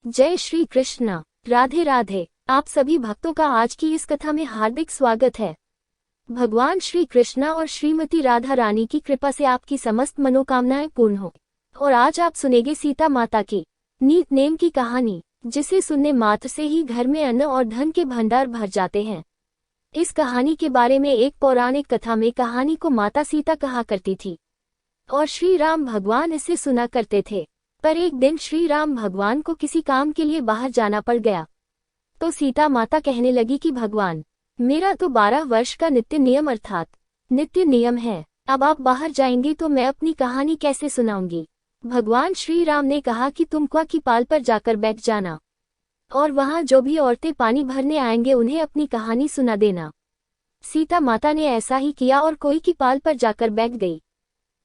जय श्री कृष्ण। राधे राधे। आप सभी भक्तों का आज की इस कथा में हार्दिक स्वागत है। भगवान श्री कृष्ण और श्रीमती राधा रानी की कृपा से आपकी समस्त मनोकामनाएं पूर्ण हो। और आज आप सुनेंगे सीता माता की नीत नेम की कहानी, जिसे सुनने मात्र से ही घर में अन्न और धन के भंडार भर जाते हैं। इस कहानी के बारे में एक पौराणिक कथा में कहानी को माता सीता कहा करती थी और श्री राम भगवान इसे सुना करते थे। पर एक दिन श्री राम भगवान को किसी काम के लिए बाहर जाना पड़ गया, तो सीता माता कहने लगी कि भगवान, मेरा तो 12 वर्ष का नित्य नियम अर्थात नित्य नियम है, अब आप बाहर जाएंगे तो मैं अपनी कहानी कैसे सुनाऊंगी। भगवान श्री राम ने कहा कि तुम कुआं की पाल पर जाकर बैठ जाना और वहां जो भी औरतें पानी भरने आएंगे उन्हें अपनी कहानी सुना देना। सीता माता ने ऐसा ही किया और कुएं की पाल पर जाकर बैठ गई।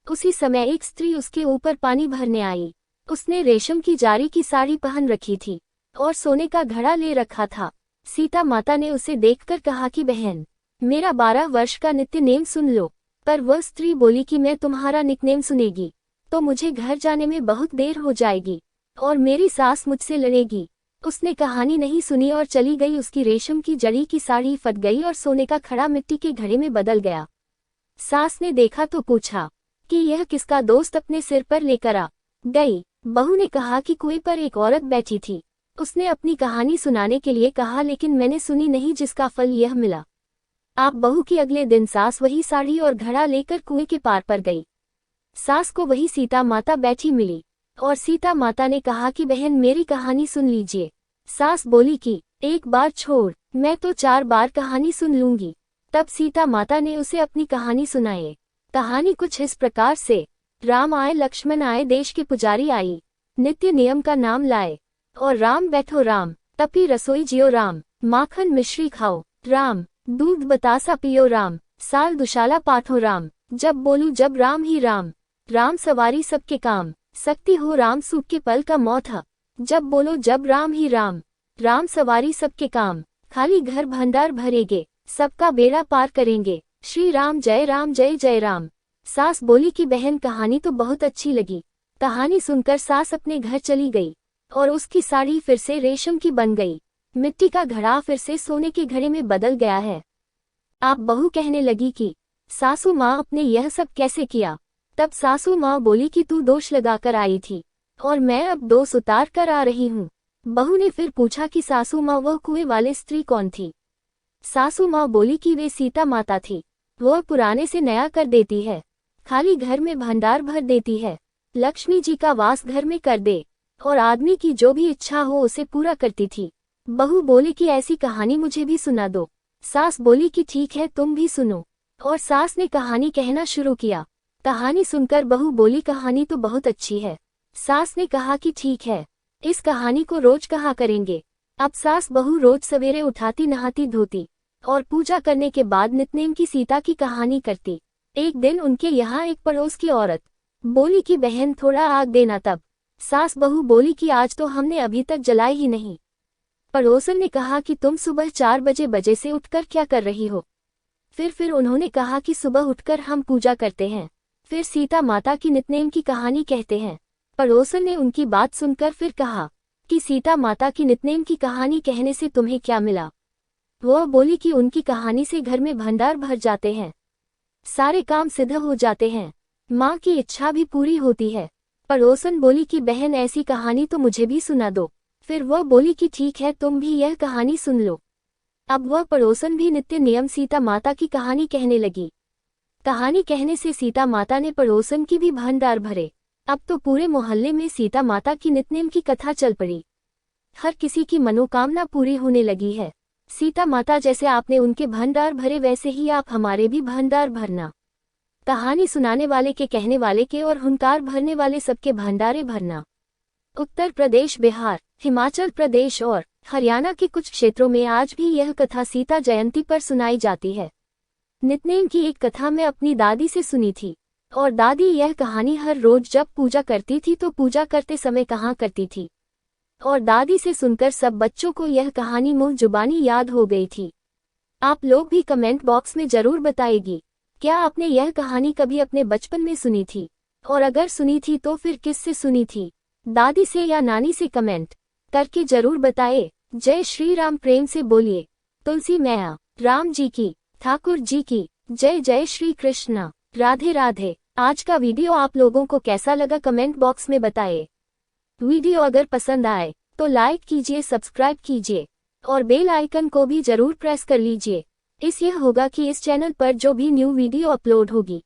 उसी समय एक स्त्री उसके ऊपर पानी भरने आई। उसने रेशम की जारी की साड़ी पहन रखी थी और सोने का घड़ा ले रखा था। सीता माता ने उसे देखकर कहा कि बहन, मेरा 12 वर्ष का नित्य नेम सुन लो। पर वह स्त्री बोली कि मैं तुम्हारा निकनेम सुनेगी तो मुझे घर जाने में बहुत देर हो जाएगी और मेरी सास मुझसे लड़ेगी। उसने कहानी नहीं सुनी और चली गई। उसकी रेशम की जड़ी की साड़ी फट गई और सोने का घड़ा मिट्टी के घड़े में बदल गया। सास ने देखा तो पूछा कि यह किसका दोस्त अपने सिर पर लेकर आ गई। बहू ने कहा कि कुएं पर एक औरत बैठी थी, उसने अपनी कहानी सुनाने के लिए कहा, लेकिन मैंने सुनी नहीं, जिसका फल यह मिला। आप बहू की अगले दिन सास वही साड़ी और घड़ा लेकर कुएं के पार पर गई। सास को वही सीता माता बैठी मिली और सीता माता ने कहा कि बहन, मेरी कहानी सुन लीजिए। सास बोली कि एक बार छोड़, मैं तो 4 बार कहानी सुन लूंगी। तब सीता माता ने उसे अपनी कहानी सुनाई। कहानी कुछ इस प्रकार से। राम आए, लक्ष्मण आए, देश के पुजारी आई, नित्य नियम का नाम लाए। और राम बैठो राम, तपी रसोई जियो राम, माखन मिश्री खाओ राम, दूध बतासा पियो राम, साल दुशाला पाठो राम, जब बोलू जब राम ही राम, राम सवारी सबके काम, शक्ति हो राम सूख के पल का मौत, जब बोलो जब राम ही राम, राम सवारी सबके काम, खाली घर भंडार भरेंगे, सबका बेड़ा पार करेंगे, श्री राम जय जय राम। सास बोली कि बहन, कहानी तो बहुत अच्छी लगी। कहानी सुनकर सास अपने घर चली गई और उसकी साड़ी फिर से रेशम की बन गई। मिट्टी का घड़ा फिर से सोने के घड़े में बदल गया है। आप बहू कहने लगी कि सासू माँ, आपने यह सब कैसे किया। तब सासू माँ बोली कि तू दोष लगाकर आई थी और मैं अब दोष उतार कर आ रही हूँ। बहू ने फिर पूछा कि सासू माँ, वह कुएं वाले स्त्री कौन थी। सासू माँ बोली कि वे सीता माता थी। वह पुराने से नया कर देती है, खाली घर में भंडार भर देती है, लक्ष्मी जी का वास घर में कर दे और आदमी की जो भी इच्छा हो उसे पूरा करती थी। बहू बोली कि ऐसी कहानी मुझे भी सुना दो। सास बोली कि ठीक है, तुम भी सुनो। और सास ने कहानी कहना शुरू किया। कहानी सुनकर बहू बोली, कहानी तो बहुत अच्छी है। सास ने कहा कि ठीक है, इस कहानी को रोज कहा करेंगे। अब सास बहू रोज सवेरे उठाती, नहाती धोती और पूजा करने के बाद नितनेम की सीता की कहानी करती। एक दिन उनके यहाँ एक पड़ोस की औरत बोली कि बहन, थोड़ा आग देना। तब सास बहू बोली कि आज तो हमने अभी तक जलाई ही नहीं। पड़ोसन ने कहा कि तुम सुबह 4 बजे से उठकर क्या कर रही हो। फिर उन्होंने कहा कि सुबह उठकर हम पूजा करते हैं, फिर सीता माता की नितनेम की कहानी कहते हैं। पड़ोसन ने उनकी बात सुनकर फिर कहा कि सीता माता की नितनेम की कहानी कहने से तुम्हें क्या मिला। वह बोली कि उनकी कहानी से घर में भंडार भर जाते हैं, सारे काम सिद्ध हो जाते हैं, माँ की इच्छा भी पूरी होती है। पड़ोसन बोली कि बहन, ऐसी कहानी तो मुझे भी सुना दो। फिर वह बोली कि ठीक है, तुम भी यह कहानी सुन लो। अब वह पड़ोसन भी नित्य नियम सीता माता की कहानी कहने लगी। कहानी कहने से सीता माता ने पड़ोसन की भी भंडार भरे। अब तो पूरे मोहल्ले में सीता माता की नित्यनेम की कथा चल पड़ी। हर किसी की मनोकामना पूरी होने लगी है। सीता माता जैसे आपने उनके भंडार भरे, वैसे ही आप हमारे भी भंडार भरना। कहानी सुनाने वाले के, कहने वाले के और हुंकार भरने वाले सबके भंडारे भरना। उत्तर प्रदेश, बिहार, हिमाचल प्रदेश और हरियाणा के कुछ क्षेत्रों में आज भी यह कथा सीता जयंती पर सुनाई जाती है। नितनेम की एक कथा मैं अपनी दादी से सुनी थी और दादी यह कहानी हर रोज जब पूजा करती थी तो पूजा करते समय कहा करती थी और दादी से सुनकर सब बच्चों को यह कहानी मुंह जुबानी याद हो गई थी। आप लोग भी कमेंट बॉक्स में जरूर बताएगी, क्या आपने यह कहानी कभी अपने बचपन में सुनी थी और अगर सुनी थी तो फिर किससे सुनी थी, दादी से या नानी से। कमेंट करके जरूर बताइए। जय श्री राम, प्रेम से बोलिए। तुलसी मैया, राम जी की, ठाकुर जी की जय। जय श्री कृष्ण, राधे राधे। आज का वीडियो आप लोगों को कैसा लगा कमेंट बॉक्स में बताइए। वीडियो अगर पसंद आए तो लाइक कीजिए, सब्सक्राइब कीजिए और बेल आइकन को भी जरूर प्रेस कर लीजिए। इससे होगा कि इस चैनल पर जो भी न्यू वीडियो अपलोड होगी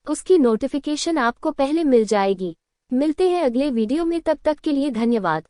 उसकी नोटिफिकेशन आपको पहले मिल जाएगी। मिलते हैं अगले वीडियो में, तब तक के लिए धन्यवाद।